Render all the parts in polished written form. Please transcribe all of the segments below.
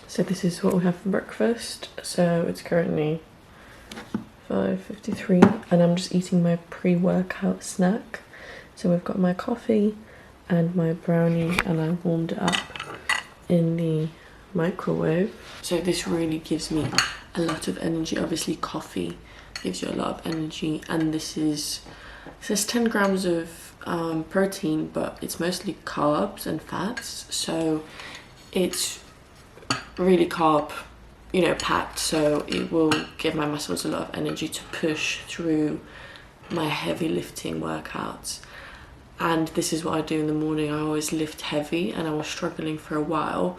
So this is what we have for breakfast. So it's currently 5:53 and I'm just eating my pre-workout snack. So we've got my coffee and my brownie and I warmed it up in the microwave. So this really gives me a lot of energy. Obviously coffee gives you a lot of energy, and this says 10 grams of protein, but it's mostly carbs and fats, so it's really carb, you know, packed, so it will give my muscles a lot of energy to push through my heavy lifting workouts. And this is what I do in the morning. I always lift heavy, and I was struggling for a while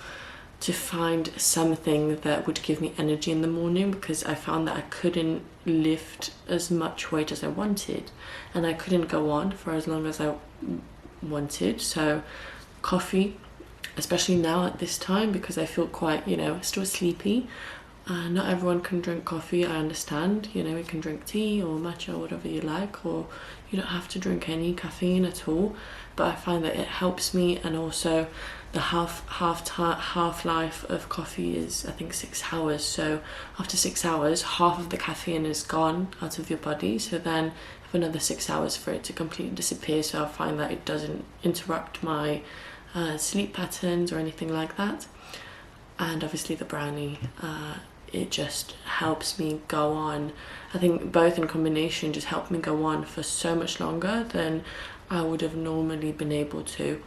to find something that would give me energy in the morning, because I found that I couldn't lift as much weight as I wanted, and I couldn't go on for as long as I wanted. So coffee, especially now at this time, because I feel quite, you know, still sleepy. Not everyone can drink coffee, I understand. You know, you can drink tea or matcha or whatever you like, or you don't have to drink any caffeine at all. But I find that it helps me, and also the half-life of coffee is, I think, 6 hours. So after 6 hours, half of the caffeine is gone out of your body. So then you have another 6 hours for it to completely disappear. So I find that it doesn't interrupt my sleep patterns or anything like that. And obviously the brownie, it just helps me go on. I think both in combination just help me go on for so much longer than I would have normally been able to,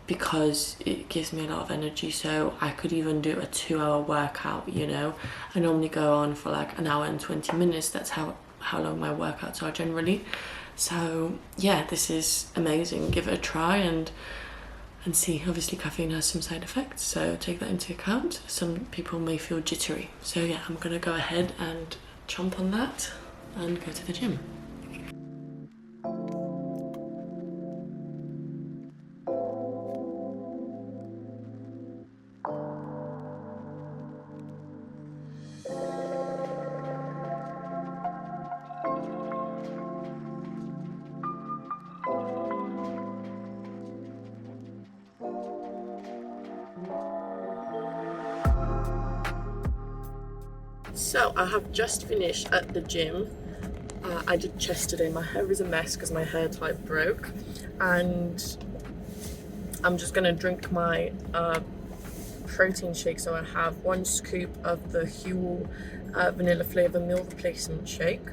because it gives me a lot of energy. So I could even do a 2-hour workout, you know. I normally go on for like an hour and 20 minutes. That's how long my workouts are generally. So yeah, this is amazing. Give it a try and see. Obviously caffeine has some side effects, so take that into account. Some people may feel jittery. So yeah, I'm gonna go ahead and chomp on that and go to the gym. So I have just finished at the gym. I did chest today. My hair is a mess because my hair tie broke, and I'm just gonna drink my protein shake. So I have 1 scoop of the Huel vanilla flavor meal replacement shake.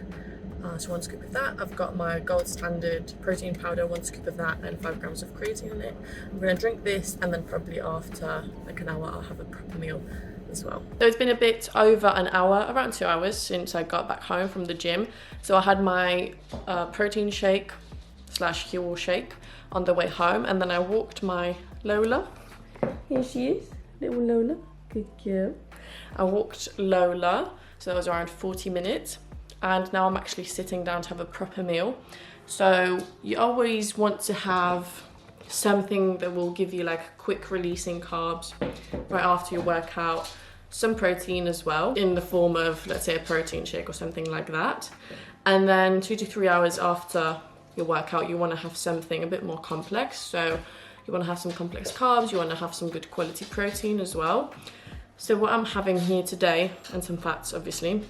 So 1 scoop of that. I've got my gold standard protein powder, 1 scoop of that, and 5 grams of creatine in it. I'm gonna drink this, and then probably after like an hour I'll have a proper meal as well. So it's been a bit over an hour, around 2 hours since I got back home from the gym. So I had my protein shake / Huel shake on the way home, and then I walked my Lola. Here she is, little Lola, good girl. I walked Lola, so that was around 40 minutes. And now I'm actually sitting down to have a proper meal. So you always want to have something that will give you like quick releasing carbs right after your workout, some protein as well in the form of, let's say, a protein shake or something like that. And then 2 to 3 hours after your workout, you want to have something a bit more complex. So you want to have some complex carbs, you want to have some good quality protein as well. So what I'm having here today, and some fats obviously,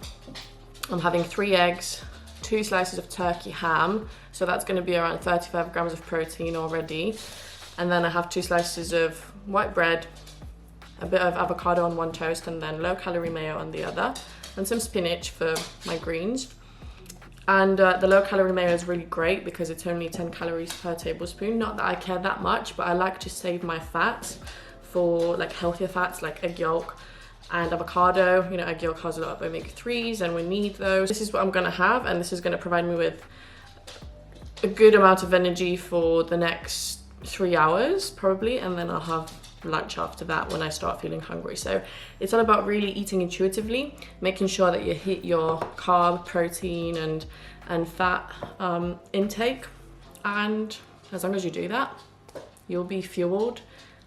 I'm having 3 eggs, 2 slices of turkey ham, so that's going to be around 35 grams of protein already. And then I have 2 slices of white bread, a bit of avocado on one toast, and then low calorie mayo on the other, and some spinach for my greens. And the low calorie mayo is really great because it's only 10 calories per tablespoon. Not that I care that much, but I like to save my fats for like healthier fats like egg yolk and avocado. You know, egg yolk has a lot of omega-3s and we need those. This is what I'm gonna have, and this is gonna provide me with a good amount of energy for the next 3 hours probably, and then I'll have lunch after that when I start feeling hungry. So it's all about really eating intuitively, making sure that you hit your carb, protein and fat intake, and as long as you do that, you'll be fueled.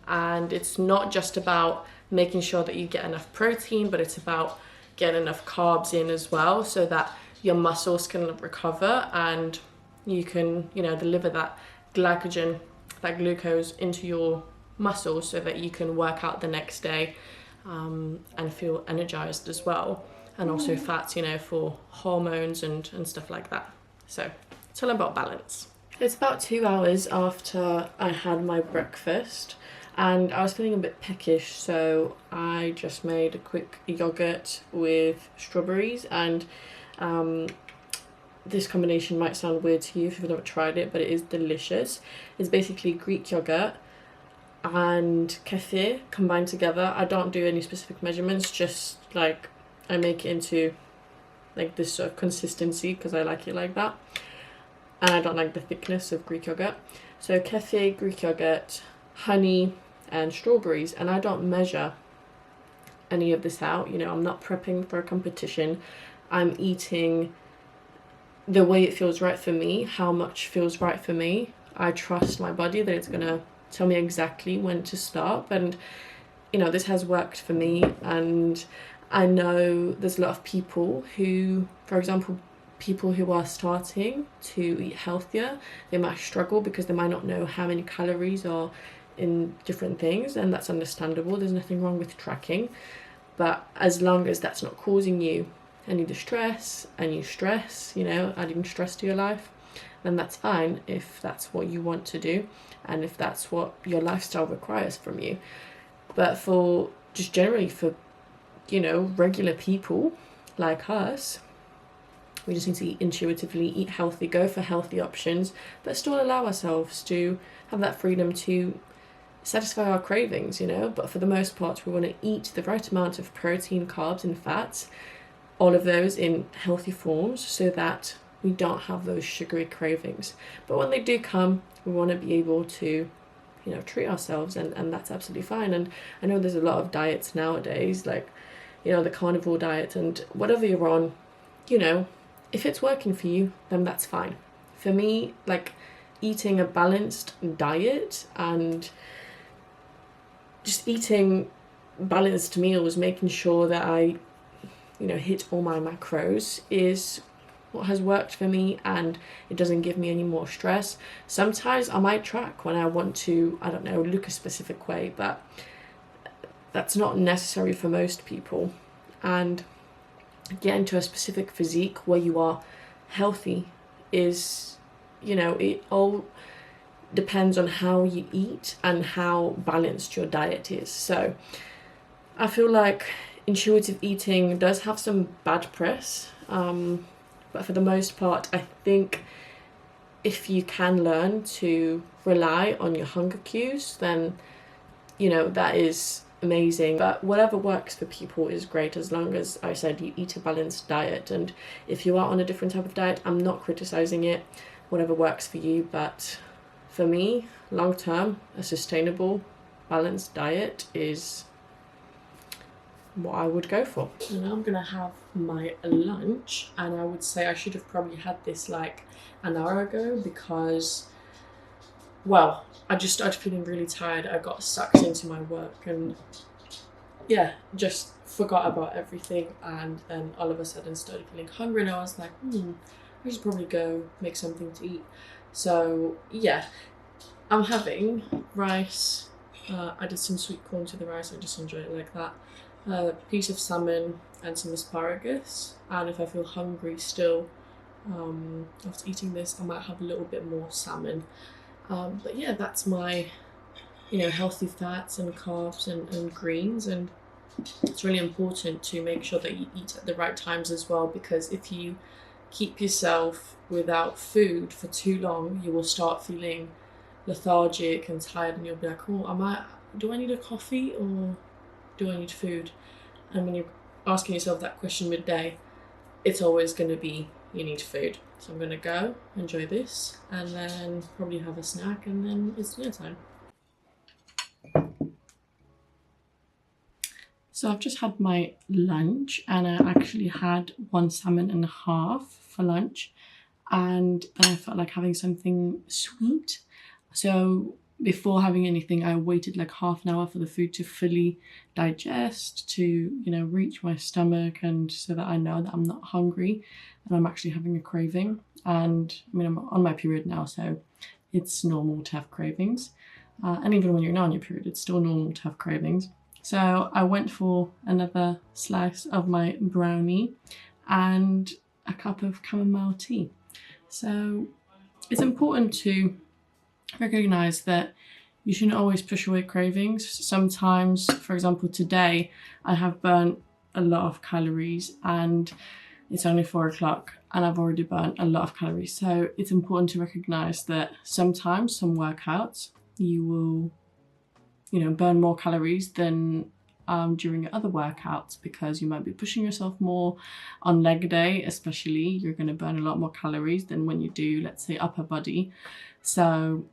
And it's not just about making sure that you get enough protein, but it's about getting enough carbs in as well, so that your muscles can recover and you can, you know, deliver that glycogen, that glucose into your muscles so that you can work out the next day and feel energized as well. And also fats, you know, for hormones and stuff like that. So it's all about balance. It's about 2 hours after I had my breakfast and I was feeling a bit peckish, so I just made a quick yogurt with strawberries. And this combination might sound weird to you if you've never tried it, but it is delicious. It's basically Greek yogurt and kefir combined together. I don't do any specific measurements, just like I make it into like this sort of consistency because I like it like that. And I don't like the thickness of Greek yogurt. So kefir, Greek yogurt, honey and strawberries. And I don't measure any of this out. You know, I'm not prepping for a competition. I'm eating the way it feels right for me, how much feels right for me. I trust my body that it's gonna tell me exactly when to stop. And, you know, this has worked for me. And I know there's a lot of people who, for example, people who are starting to eat healthier, they might struggle because they might not know how many calories are in different things, and that's understandable. There's nothing wrong with tracking, but as long as that's not causing you any distress and you stress, you know, adding stress to your life, then that's fine if that's what you want to do and if that's what your lifestyle requires from you. But for just generally for, you know, regular people like us, we just need to eat intuitively, eat healthy, go for healthy options, but still allow ourselves to have that freedom to satisfy our cravings, you know. But for the most part, we want to eat the right amount of protein, carbs and fats, all of those in healthy forms so that we don't have those sugary cravings. But when they do come, we want to be able to, you know, treat ourselves, and that's absolutely fine. And I know there's a lot of diets nowadays, like, you know, the carnivore diet and whatever you're on, you know, if it's working for you, then that's fine. For me, like, eating a balanced diet and just eating balanced meals, making sure that I, you know, hit all my macros is what has worked for me, and it doesn't give me any more stress. Sometimes I might track when I want to, I don't know, look a specific way, but that's not necessary for most people. And get into a specific physique where you are healthy is, you know, it all depends on how you eat and how balanced your diet is. So I feel like intuitive eating does have some bad press, but for the most part, I think if you can learn to rely on your hunger cues, then, you know, that is amazing. But whatever works for people is great, as long as, I said, you eat a balanced diet. And if you are on a different type of diet, I'm not criticizing it, whatever works for you. But for me, long term, a sustainable balanced diet is what I would go for. So now I'm gonna have my lunch, and I would say I should have probably had this like an hour ago because, well, I just started feeling really tired. I got sucked into my work and, yeah, just forgot about everything, and then all of a sudden started feeling hungry, and I was like, I should probably go make something to eat. So yeah, I'm having rice. I did some sweet corn to the rice. I just enjoy it like that. A piece of salmon and some asparagus. And if I feel hungry still after eating this, I might have a little bit more salmon. But yeah, that's my, you know, healthy fats and carbs and greens. And it's really important to make sure that you eat at the right times as well, because if you keep yourself without food for too long, you will start feeling lethargic and tired, and you'll be like, oh, do I need a coffee or do I need food? And when you're asking yourself that question midday, it's always going to be you need food. So I'm going to go enjoy this and then probably have a snack, and then it's dinner time. So I've just had my lunch, and I actually had 1 salmon and a half for lunch, and I felt like having something sweet. So before having anything, I waited like half an hour for the food to fully digest, to, you know, reach my stomach, and so that I know that I'm not hungry and I'm actually having a craving. And I mean, I'm on my period now, so it's normal to have cravings. And even when you're not on your period, it's still normal to have cravings. So I went for another slice of my brownie and a cup of chamomile tea. So it's important to recognize that you shouldn't always push away cravings. Sometimes, for example, today I have burnt a lot of calories and it's only 4 o'clock and I've already burnt a lot of calories. So it's important to recognize that sometimes some workouts you will, burn more calories than during other workouts, because you might be pushing yourself more on leg day, especially. You're going to burn a lot more calories than when you do, let's say, upper body. So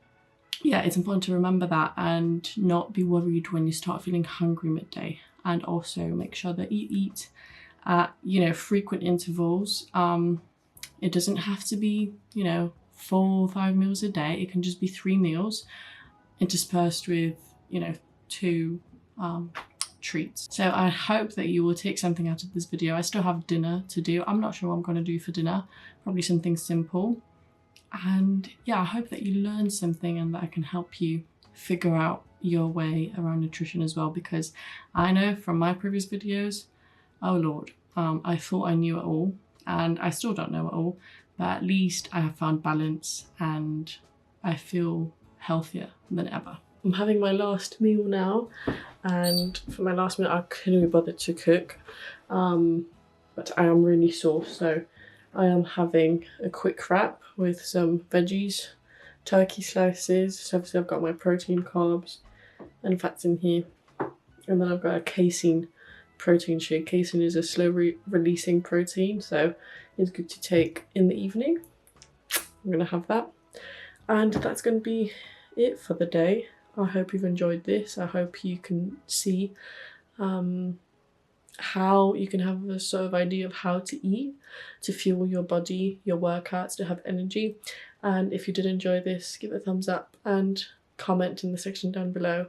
yeah, it's important to remember that and not be worried when you start feeling hungry midday. And also make sure that you eat at, frequent intervals. It doesn't have to be, 4 or 5 meals a day. It can just be 3 meals interspersed with, 2 treats. So I hope that you will take something out of this video. I still have dinner to do. I'm not sure what I'm going to do for dinner. Probably something simple. And yeah, I hope that you learned something and that I can help you figure out your way around nutrition as well, because I know from my previous videos, oh Lord, I thought I knew it all and I still don't know it all, but at least I have found balance and I feel healthier than ever. I'm having my last meal now, and for my last meal I couldn't be bothered to cook, but I am really sore, so I am having a quick wrap with some veggies, turkey slices. So obviously I've got my protein, carbs and fats in here, and then I've got a casein protein shake. Casein is a slow releasing protein, so it's good to take in the evening. I'm gonna have that, and that's gonna be it for the day. I hope you've enjoyed this. I hope you can see how you can have a sort of idea of how to eat to fuel your body, your workouts, to have energy. And if you did enjoy this, give it a thumbs up and comment in the section down below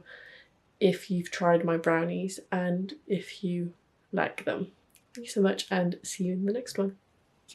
if you've tried my brownies and if you like them. Thank you so much, and see you in the next one.